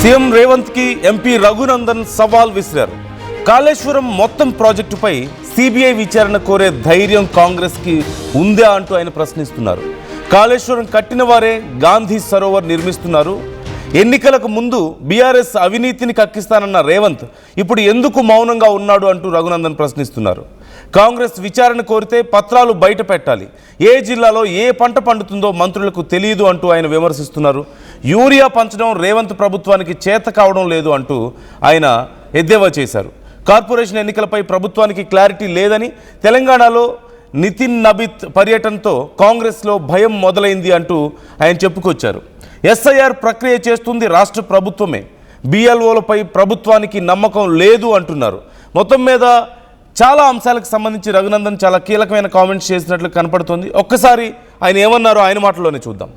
CM Revanth కి MP Raghunandan సవాల్ విసిరారు. కాళేశ్వరం మొత్తం ప్రాజెక్టుపై సిబిఐ విచారణ కోరే ధైర్యం కాంగ్రెస్ కి ఉందా అంటూ ఆయన ప్రశ్నిస్తున్నారు. కాళేశ్వరం కట్టిన వారే గాంధీ సరోవర్ నిర్మిస్తున్నారు. ఎన్నికలకు ముందు బీఆర్ఎస్ అవినీతిని కక్కిస్తానన్న రేవంత్ ఇప్పుడు ఎందుకు మౌనంగా ఉన్నాడు అంటూ రఘునందన్ ప్రశ్నిస్తున్నారు. కాంగ్రెస్ విచారణ కోరితే పత్రాలు బయట పెట్టాలి, ఏ జిల్లాలో ఏ పంట పండుతుందో మంత్రులకు తెలియదు అంటూ ఆయన విమర్శిస్తున్నారు. యూరియా పంచడం రేవంత్ ప్రభుత్వానికి చేత కావడం లేదు అంటూ ఆయన ఎద్దేవా చేశారు. కార్పొరేషన్ ఎన్నికలపై ప్రభుత్వానికి క్లారిటీ లేదని, తెలంగాణలో నితిన్ నబిత్ పర్యటనతో కాంగ్రెస్లో భయం మొదలైంది అంటూ ఆయన చెప్పుకొచ్చారు. ఎస్ఐఆర్ ప్రక్రియ చేస్తుంది రాష్ట్ర ప్రభుత్వమే, బిఎల్ఓలపై ప్రభుత్వానికి నమ్మకం లేదు అంటున్నారు. మొత్తం మీద చాలా అంశాలకు సంబంధించి రఘునందన్ చాలా కీలకమైన కామెంట్స్ చేసినట్లు కనపడుతుంది. ఒక్కసారి ఆయన ఏమన్నారో ఆయన మాటలోనే చూద్దాం.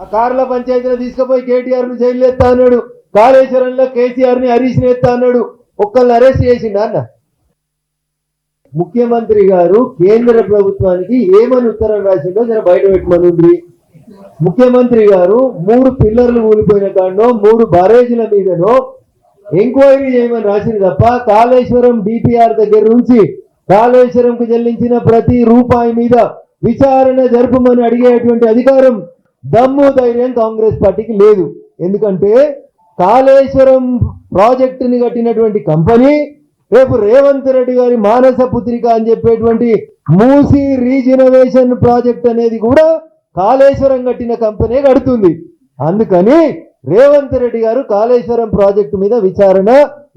ఆ కార్ల పంచాయతీలో తీసుకుపోయి కేటీఆర్ ను జైలు ఎత్తా అన్నాడు, కాళేశ్వరంలో కేసీఆర్ ని హరీష్ ని ఎత్తా అన్నాడు. ఒక్కళ్ళని అరెస్ట్ చేసిండు అన్న. ముఖ్యమంత్రి గారు కేంద్ర ప్రభుత్వానికి ఏమని ఉత్తరం రాసిండో జర బయట పెట్టమనుండ్రి. ముఖ్యమంత్రి గారు 3 పిల్లర్లు కూలిపోయిన కాడనో 3 బారేజీల మీదనో ఎంక్వైరీ చేయమని రాసింది తప్ప కాళేశ్వరం డిపిఆర్ దగ్గర నుంచి కాళేశ్వరంకు చెల్లించిన ప్రతి రూపాయి మీద విచారణ జరుపమని అడిగేటువంటి అధికారం, దమ్ము, ధైర్యం కాంగ్రెస్ పార్టీకి లేదు. ఎందుకంటే కాళేశ్వరం ప్రాజెక్టుని కట్టినటువంటి కంపెనీ రేపు రేవంత్ రెడ్డి గారి మానస పుత్రిక అని చెప్పేటువంటి మూసీ రీజనరేషన్ ప్రాజెక్ట్ అనేది కూడా కాళేశ్వరం కట్టిన కంపెనీ కడుతుంది. అందుకని రేవంత్ రెడ్డి గారు కాళేశ్వరం ప్రాజెక్టు మీద విచారణ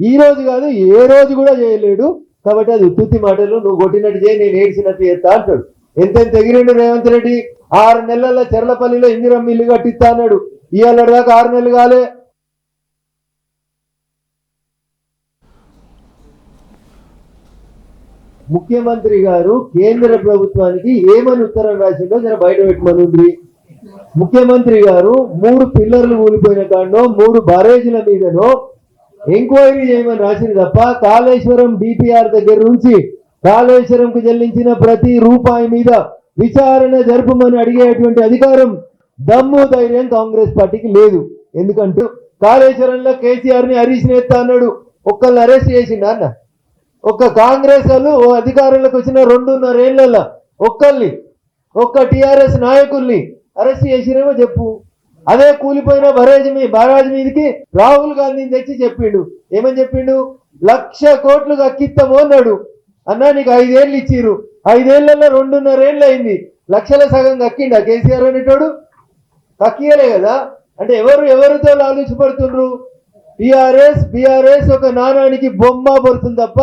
ఈ రోజు కాదు ఏ రోజు కూడా చేయలేడు. కాబట్టి అది ఉత్తుత్తి మాటలు, నువ్వు కొట్టినట్టు చేయి, నేను ఏడ్చినట్టు చేస్తా అంటాడు. ఎంతెంత ఎగిరిండు రేవంత్ రెడ్డి. 6 నెలల చెర్లపల్లిలో ఇందిరమ్మ ఇల్లు కట్టిస్తా అన్నాడు. ఇవాళ దాకా 6 నెలలు కాలే. ముఖ్యమంత్రి గారు కేంద్ర ప్రభుత్వానికి ఏమని ఉత్తరం రాసిండో జర బయట పెట్టమనుండ్రి. ముఖ్యమంత్రి గారు 3 పిల్లర్లు కూలిపోయిన కాడనో 3 బారేజీల మీదనో ఎంక్వైరీ చేయమని రాసింది తప్ప కాళేశ్వరం డిపిఆర్ దగ్గర నుంచి కాళేశ్వరంకు చెల్లించిన ప్రతి రూపాయి మీద విచారణ జరుపమని అడిగేటువంటి అధికారం, దమ్ము, ధైర్యం కాంగ్రెస్ పార్టీకి లేదు. ఎందుకంటే కాళేశ్వరంలో కేసీఆర్ ని హరీష్ ని ఎత్తా అన్నాడు. ఒక్కళ్ళని అరెస్ట్ చేసిండు అన్న. ఒక్క కాంగ్రెస్ వాళ్ళు అధికారంలోకి వచ్చిన 2.5 ఏళ్లలో ఒక్క టిఆర్ఎస్ నాయకుల్ని అరెస్ట్ చేసిరేమో చెప్పు. అదే కూలిపోయిన బరాజ్ మీదకి రాహుల్ గాంధీని తెచ్చి చెప్పిండు. ఏమని చెప్పిండు? 1,00,000 కోట్లు కక్కిస్తాము అన్నాడు. అన్నా నీకు 5 ఏళ్ళు ఇచ్చిర్రు, 5 ఏళ్లలో 2.5 ఏళ్ళు అయింది, లక్షల సగం కక్కిండా కేసీఆర్ అనేటోడు? కక్కియలే కదా. అంటే ఎవరితో ఆలోచపడుతుండ్రు? బీఆర్ఎస్ ఒక నాణానికి బొమ్మ పడుతుంది తప్ప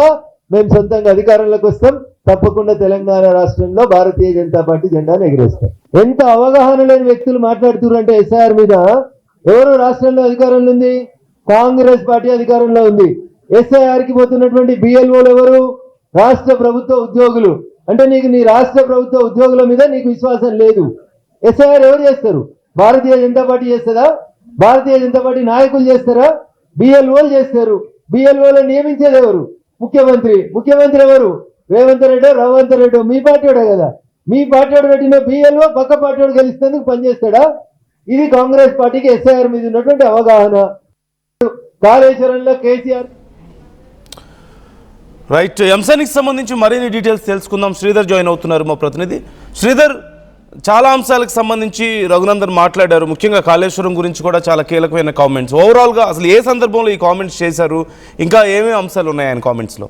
మేము సొంతంగా అధికారంలోకి వస్తాం, తప్పకుండా తెలంగాణ రాష్ట్రంలో భారతీయ జనతా పార్టీ జెండాను ఎగిరేస్తాం. ఎంత అవగాహన లేని వ్యక్తులు మాట్లాడుతున్నారు అంటే ఎస్ఐఆర్ మీద. ఎవరు రాష్ట్రంలో అధికారంలో ఉంది? కాంగ్రెస్ పార్టీ అధికారంలో ఉంది. ఎస్ఐఆర్ కి పోతున్నటువంటి బిఎల్ఓలు ఎవరు? రాష్ట్ర ప్రభుత్వ ఉద్యోగులు. అంటే నీకు నీ రాష్ట్ర ప్రభుత్వ ఉద్యోగుల మీద నీకు విశ్వాసం లేదు. ఎస్ఐఆర్ ఎవరు చేస్తారు? భారతీయ జనతా పార్టీ చేస్తుందా? భారతీయ జనతా పార్టీ నాయకులు చేస్తారా? బిఎల్ఓలు చేస్తారు. బిఎల్ఓలు నియమించేది ఎవరు? ముఖ్యమంత్రి ఎవరు? రేవంత్ రెడ్డి మీ పార్టీడే కదా. మీ పార్టీడు పెట్టిన బిఎల్ఓ పక్క పార్టీడు గెలిస్తేందుకు పనిచేస్తాడా? ఇది కాంగ్రెస్ పార్టీకి ఎస్ఐఆర్ మీద ఉన్నటువంటి అవగాహన. కాళేశ్వరంలో కేసీఆర్ రైట్. అంశానికి సంబంధించి మరిన్ని డీటెయిల్స్ తెలుసుకుందాం. శ్రీధర్ జాయిన్ అవుతున్నారు, మా ప్రతినిధి. శ్రీధర్, చాలా అంశాలకు సంబంధించి రఘునందన్ మాట్లాడారు. ముఖ్యంగా కాళేశ్వరం గురించి కూడా చాలా కీలకమైన కామెంట్స్. ఓవరాల్గా అసలు ఏ సందర్భంలో ఈ కామెంట్స్ చేశారు, ఇంకా ఏమేమి అంశాలు ఉన్నాయి ఆయన కామెంట్స్లో?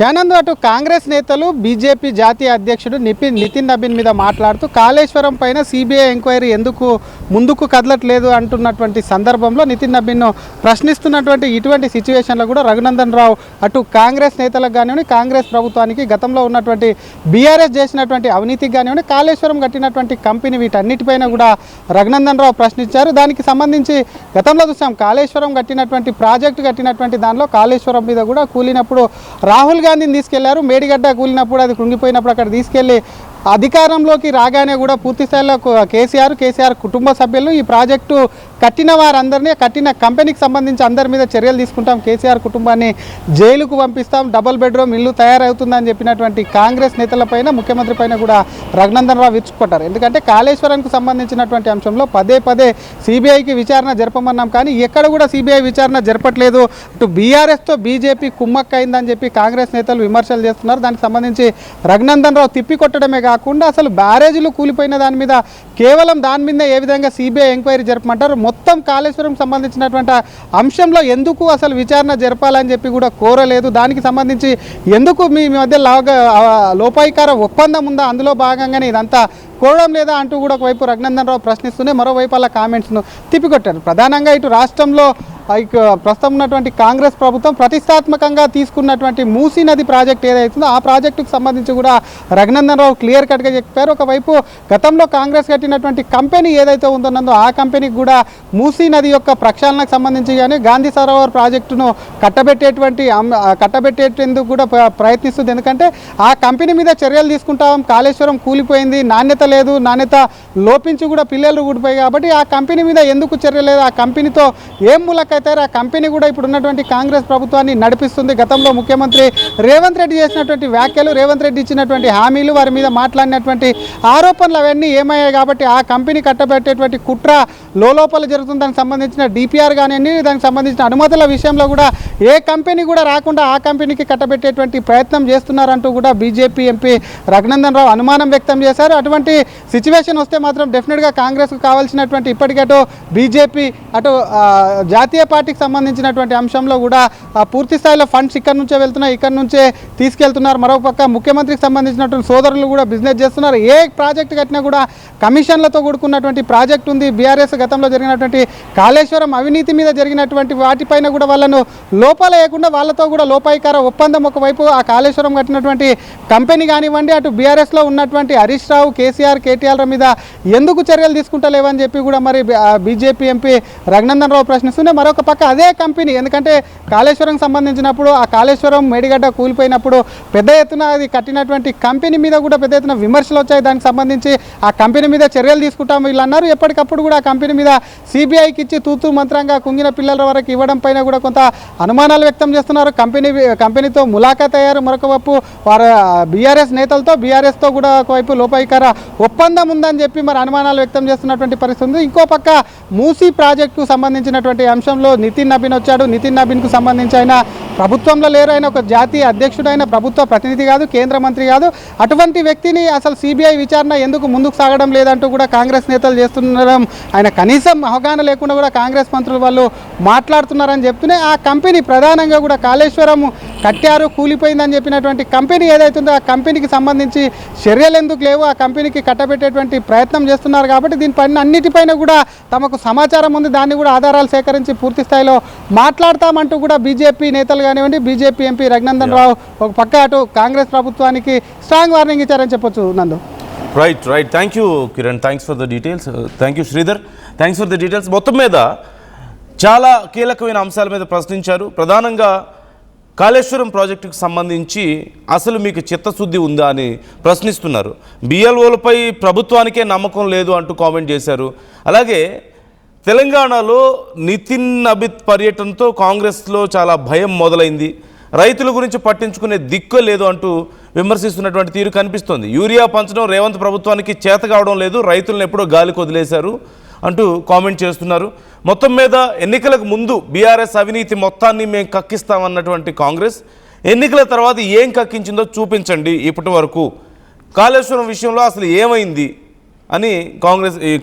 యానందు అటు కాంగ్రెస్ నేతలు బీజేపీ జాతీయ అధ్యక్షుడు నితిన్ నబీన్ మీద మాట్లాడుతూ కాళేశ్వరం పైన సిబిఐ ఎంక్వైరీ ఎందుకు ముందుకు కదలట్లేదు అంటున్నటువంటి సందర్భంలో నితిన్ నబీన్ను ప్రశ్నిస్తున్నటువంటి ఇటువంటి సిచ్యువేషన్లో కూడా రఘునందన్ రావు అటు కాంగ్రెస్ నేతలకు కానివ్వండి, కాంగ్రెస్ ప్రభుత్వానికి గతంలో ఉన్నటువంటి బీఆర్ఎస్ చేసినటువంటి అవినీతికి కానివ్వండి, కాళేశ్వరం కట్టినటువంటి కంపెనీ వీటన్నిటిపైన కూడా రఘునందన్ రావు ప్రశ్నించారు. దానికి సంబంధించి గతంలో చూసాం, కాళేశ్వరం కట్టినటువంటి ప్రాజెక్టు కట్టినటువంటి దానిలో కాళేశ్వరం మీద కూడా కూలినప్పుడు రాహుల్ గాంధీని తీసుకెళ్లారు. మేడిగడ్డ కూలినప్పుడు అది కృంగిపోయినప్పుడు అక్కడ తీసుకెళ్లి అధికారంలోకి రాగానే కూడా పూర్తి స్థాయిలో కేసీఆర్ కుటుంబ సభ్యులు ఈ ప్రాజెక్టు కట్టిన వారందరినీ కట్టిన కంపెనీకి సంబంధించి అందరి మీద చర్యలు తీసుకుంటాం, కేసీఆర్ కుటుంబాన్ని జైలుకు పంపిస్తాం, డబుల్ బెడ్రూమ్ ఇల్లు తయారవుతుందని చెప్పినటువంటి కాంగ్రెస్ నేతలపైన ముఖ్యమంత్రి పైన కూడా రఘునందన్ రావు విరుచుకుపడ్డారు. ఎందుకంటే కాళేశ్వరంకు సంబంధించినటువంటి అంశంలో పదే సిబిఐకి విచారణ జరపమన్నాం, కానీ ఎక్కడ కూడా సిబిఐ విచారణ జరపట్లేదు. ఇటు బీఆర్ఎస్తో బీజేపీ కుమ్మక్కైందని చెప్పి కాంగ్రెస్ నేతలు విమర్శలు చేస్తున్నారు. దానికి సంబంధించి రఘునందన్ రావు తిప్పికొట్టడమే కాకుండా అసలు బ్యారేజీలు కూలిపోయిన దాని మీద కేవలం దాని మీద ఏ విధంగా సిబిఐ ఎంక్వైరీ జరపమంటారు, మొత్తం కాళేశ్వరం సంబంధించినటువంటి అంశంలో ఎందుకు అసలు విచారణ జరపాలని చెప్పి కూడా కోరలేదు. దానికి సంబంధించి ఎందుకు మీ మధ్య లోపాయికార ఒప్పందం ఉందా, అందులో భాగంగానే ఇదంతా కోరడం లేదా అంటూ కూడా ఒకవైపు రఘునందన్ రావు ప్రశ్నిస్తూనే మరోవైపు అలా కామెంట్స్ను తిప్పికొట్టారు. ప్రధానంగా ఇటు రాష్ట్రంలో ప్రస్తుతం ఉన్నటువంటి కాంగ్రెస్ ప్రభుత్వం ప్రతిష్టాత్మకంగా తీసుకున్నటువంటి మూసీ నది ప్రాజెక్ట్ ఏదైతుందో ఆ ప్రాజెక్టుకు సంబంధించి కూడా రఘునందన్ రావు క్లియర్ కట్గా చెప్పారు. ఒకవైపు గతంలో కాంగ్రెస్ కట్టినటువంటి కంపెనీ ఏదైతే ఉందో ఆ కంపెనీకి కూడా మూసీ నది యొక్క ప్రక్షాళనకు సంబంధించి కానీ గాంధీ సరోవర్ ప్రాజెక్టును కట్టబెట్టేందుకు కూడా ప్రయత్నిస్తుంది. ఎందుకంటే ఆ కంపెనీ మీద చర్యలు తీసుకుంటాం, కాళేశ్వరం కూలిపోయింది, నాణ్యత లేదు, నాణ్యత లోపించి కూడా పిల్లలు ఊడిపోయి కాబట్టి ఆ కంపెనీ మీద ఎందుకు చర్య లేదు, ఆ కంపెనీతో ఏం మూలక ఆ కంపెనీ కూడా ఇప్పుడు ఉన్నటువంటి కాంగ్రెస్ ప్రభుత్వాన్ని నడిపిస్తుంది. గతంలో ముఖ్యమంత్రి రేవంత్ రెడ్డి చేసినటువంటి వ్యాఖ్యలు, రేవంత్ రెడ్డి ఇచ్చినటువంటి హామీలు, వారి మీద మాట్లాడినటువంటి ఆరోపణలు అవన్నీ ఏమయ్యాయి కాబట్టి ఆ కంపెనీ కట్టబెట్టేటువంటి కుట్ర లోపల జరుగుతుంది. దానికి సంబంధించిన డిపిఆర్ కానివ్వండి, దానికి సంబంధించిన అనుమతుల విషయంలో కూడా ఏ కంపెనీ కూడా రాకుండా ఆ కంపెనీకి కట్టబెట్టేటువంటి ప్రయత్నం చేస్తున్నారంటూ కూడా బీజేపీ ఎంపీ రఘునందన్ రావు అనుమానం వ్యక్తం చేశారు. అటువంటి సిచ్యువేషన్ వస్తే మాత్రం డెఫినెట్గా కాంగ్రెస్కు కావాల్సినటువంటి ఇప్పటికే అటు బీజేపీ అటు జాతీయ పార్టీకి సంబంధించినటువంటి అంశంలో కూడా పూర్తి స్థాయిలో ఫండ్స్ ఇక్కడ నుంచే వెళ్తున్నాయి, ఇక్కడ నుంచే తీసుకెళ్తున్నారు. మరోపక్క ముఖ్యమంత్రికి సంబంధించినటువంటి సోదరులు కూడా బిజినెస్ చేస్తున్నారు. ఏ ప్రాజెక్ట్ కట్టినా కూడా కమిషన్లతో కూడుకున్నటువంటి ప్రాజెక్ట్ ఉంది. బీఆర్ఎస్ గతంలో జరిగినటువంటి కాళేశ్వరం అవినీతి మీద జరిగినటువంటి వాటిపైన కూడా వాళ్ళను లోపాలేయకుండా వాళ్ళతో కూడా లోపాయికార ఒప్పందం ఒకవైపు ఆ కాళేశ్వరం కట్టినటువంటి కంపెనీ కానివ్వండి, అటు బీఆర్ఎస్లో ఉన్నటువంటి హరీష్ రావు, కేసీఆర్, కేటీఆర్ మీద ఎందుకు చర్యలు తీసుకుంటలేవని చెప్పి కూడా మరి బీజేపీ ఎంపీ రఘునందన్ రావు ప్రశ్నిస్తూనే మరొక పక్క అదే కంపెనీ, ఎందుకంటే కాళేశ్వరం సంబంధించినప్పుడు ఆ కాళేశ్వరం మేడిగడ్డ కూలిపోయినప్పుడు పెద్ద ఎత్తున అది కట్టినటువంటి కంపెనీ మీద కూడా పెద్ద ఎత్తున విమర్శలు వచ్చాయి. దానికి సంబంధించి ఆ కంపెనీ మీద చర్యలు తీసుకుంటాము వీళ్ళు అన్నారు. ఎప్పటికప్పుడు కూడా ఆ కంపెనీ మీద సిబిఐకి ఇచ్చి తూతూ మంత్రంగా కుంగిన పిల్లల వరకు ఇవ్వడం పైన కూడా కొంత అనుమానాలు వ్యక్తం చేస్తున్నారు. కంపెనీతో ములాఖాత్ అయ్యారు. మరొక వైపు వారు బీఆర్ఎస్ నేతలతో బీఆర్ఎస్తో కూడా ఒకవైపు లోపాయికార ఒప్పందం ఉందని చెప్పి మరి అనుమానాలు వ్యక్తం చేస్తున్నటువంటి పరిస్థితి ఉంది. ఇంకో పక్క మూసీ ప్రాజెక్టుకు సంబంధించినటువంటి అంశంలో నితిన్ నబీన్ వచ్చాడు. నితిన్ నబీన్కు సంబంధించి ఆయన ప్రభుత్వంలో లేరు, ఆయన ఒక జాతీయ అధ్యక్షుడు, ఆయన ప్రభుత్వ ప్రతినిధి కాదు, కేంద్ర మంత్రి కాదు. అటువంటి వ్యక్తిని అసలు సిబిఐ విచారణ ఎందుకు ముందుకు సాగడం లేదంటూ కూడా కాంగ్రెస్ నేతలు చేస్తుండడం, ఆయన కనీసం అవగాహన లేకుండా కూడా కాంగ్రెస్ మంత్రులు వాళ్ళు మాట్లాడుతున్నారని చెప్తూనే ఆ కంపెనీ ప్రధానంగా కూడా కాళేశ్వరం కట్టారు కూలిపోయిందని చెప్పినటువంటి కంపెనీ ఏదైతుందో ఆ కంపెనీకి సంబంధించి చర్యలు ఎందుకు లేవు, ఆ కంపెనీకి కట్టబెట్టేటువంటి ప్రయత్నం చేస్తున్నారు కాబట్టి దీనిపైన అన్నిటిపైన కూడా తమకు సమాచారం ఉంది, దాన్ని కూడా ఆధారాలు సేకరించి పూర్తి స్థాయిలో మాట్లాడతామంటూ కూడా బీజేపీ నేతలు కానివ్వండి, బీజేపీ ఎంపీ రఘునందన్ రావు ఒక పక్క అటు కాంగ్రెస్ ప్రభుత్వానికి స్ట్రాంగ్ వార్నింగ్ ఇచ్చారని చెప్పొచ్చు. నందు right. Thank you Kiran, thanks for the details. Thank you Sridhar, thanks for the details. మొత్తం మీద చాలా కీలకమైన అంశాల మీద ప్రశ్నించారు. ప్రధానంగా కాళేశ్వరం ప్రాజెక్టుకు సంబంధించి అసలు మీకు చిత్తశుద్ధి ఉందా అని ప్రశ్నిస్తున్నారు. బిఎల్ఓలపై ప్రభుత్వానికే నమ్మకం లేదు అంటూ కామెంట్ చేశారు. అలాగే తెలంగాణలో నితిన్ నబీన్ పర్యటనతో కాంగ్రెస్లో చాలా భయం మొదలైంది, రైతుల గురించి పట్టించుకునే దిక్కు లేదు అంటూ విమర్శిస్తున్నటువంటి తీరు కనిపిస్తోంది. యూరియా పంచడం రేవంత్ ప్రభుత్వానికి చేత కావడం లేదు, రైతులను ఎప్పుడో గాలికి వదిలేశారు అంటూ కామెంట్ చేస్తున్నారు. మొత్తం మీద ఎన్నికలకు ముందు బీఆర్ఎస్ అవినీతి మొత్తాన్ని మేము కక్కిస్తామన్నటువంటి కాంగ్రెస్ ఎన్నికల తర్వాత ఏం కక్కించిందో చూపించండి, ఇప్పటి వరకు కాళేశ్వరం విషయంలో అసలు ఏమైంది అని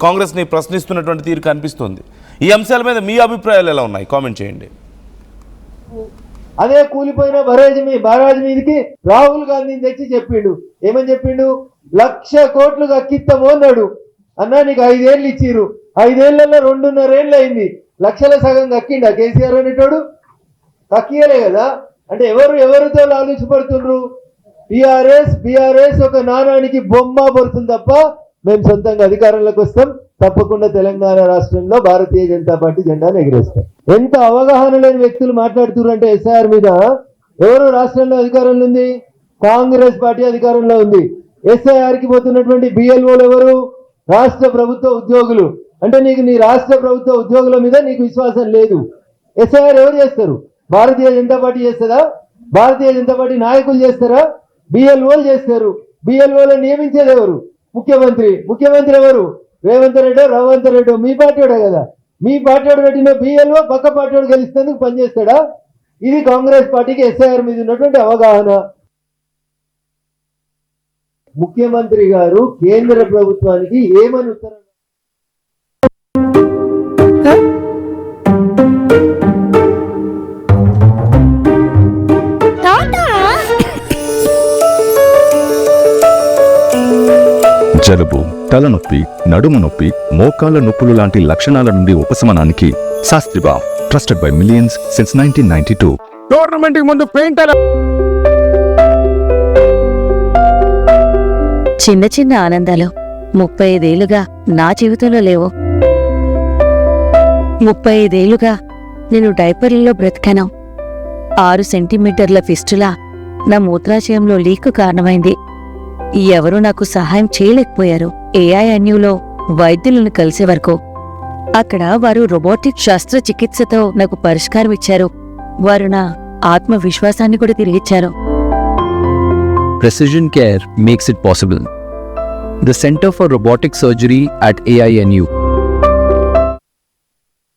కాంగ్రెస్ని ప్రశ్నిస్తున్నటువంటి తీరు కనిపిస్తుంది. ఈ అంశాల మీద మీ అభిప్రాయాలు ఎలా ఉన్నాయి, కామెంట్ చేయండి. అదే కూలిపోయిన బరాజ్ మీదకి రాహుల్ గాంధీని తెచ్చి చెప్పిండు. ఏమని చెప్పిండు? 1,00,000 కోట్లు కక్కిస్తాము అన్నాడు. అన్నా నీకు 5 ఏళ్ళు ఇచ్చిర్రు, 5 ఏళ్లలో 2.5 ఏళ్ళు అయింది, లక్షల సగం కక్కిండా కేసీఆర్ అనేటోడు? కక్కియలే కదా. అంటే ఎవరితో ఆలోచించబడుతుండ్రు? బీఆర్ఎస్ ఒక నాణానికి బొమ్మ పడుతుంది తప్ప మేము సొంతంగా అధికారంలోకి వస్తాం, తప్పకుండా తెలంగాణ రాష్ట్రంలో భారతీయ జనతా పార్టీ జెండాను ఎగిరేస్తాం. ఎంత అవగాహన లేని వ్యక్తులు మాట్లాడుతున్నారు ఎస్ఐఆర్ మీద. ఎవరు రాష్ట్రంలో అధికారంలో ఉంది? కాంగ్రెస్ పార్టీ అధికారంలో ఉంది. ఎస్ఐఆర్కి పోతున్నటువంటి బిఎల్ఓలు ఎవరు? రాష్ట్ర ప్రభుత్వ ఉద్యోగులు. అంటే నీకు నీ రాష్ట్ర ప్రభుత్వ ఉద్యోగుల మీద నీకు విశ్వాసం లేదు. ఎస్ఐఆర్ ఎవరు చేస్తారు? భారతీయ జనతా పార్టీ చేస్తుందా? భారతీయ జనతా పార్టీ నాయకులు చేస్తారా? బిఎల్ఓలు చేస్తారు. బిఎల్ఓలు నియమించేది ఎవరు? ముఖ్యమంత్రి. ముఖ్యమంత్రి ఎవరు? రేవంత్ రెడ్డి మీ పార్టీ వాడే కదా. మీ పార్టీ వాడు పెట్టిన బిఎల్ఓ పక్క పార్టీ వాడు గెలిస్తేందుకు పనిచేస్తాడా? ఇది కాంగ్రెస్ పార్టీకి ఎస్ఐఆర్ మీద ఉన్నటువంటి అవగాహన. ముఖ్యమంత్రి గారు కేంద్ర ప్రభుత్వానికి ఏమని ఉత్తరం జలుబు, తలనొప్పి, నడుము నొప్పి, మోకాళ్ల నొప్పులు లాంటి లక్షణాల నుండి ఉపశమనానికి శాస్త్రిబా, trusted by millions since 1992. Tournament కి ముందు పెయింటర్ చిన్న చిన్న ఆనందాలు 35 ఏళ్లుగా నా జీవితంలో లేవు. 35 ఏళ్లుగా నేను డైపర్లలో బ్రతికాను. 6 సెంటీమీటర్ల ఫిస్టులా నా మూత్రాశయంలో లీకు కారణమైంది. ఎవరూ నాకు సహాయం చేయలేకపోయారు. ఏఐఎన్యూలో వైద్యులను కలిసే వరకు. అక్కడ వారు రోబోటిక్ శస్త్రచికిత్సతో నాకు పరిష్కారం ఇచ్చారు. వారు నా ఆత్మవిశ్వాసాన్ని కూడా తిరిగిచ్చారు. Precision care makes it possible. The Center for Robotic Surgery at AINU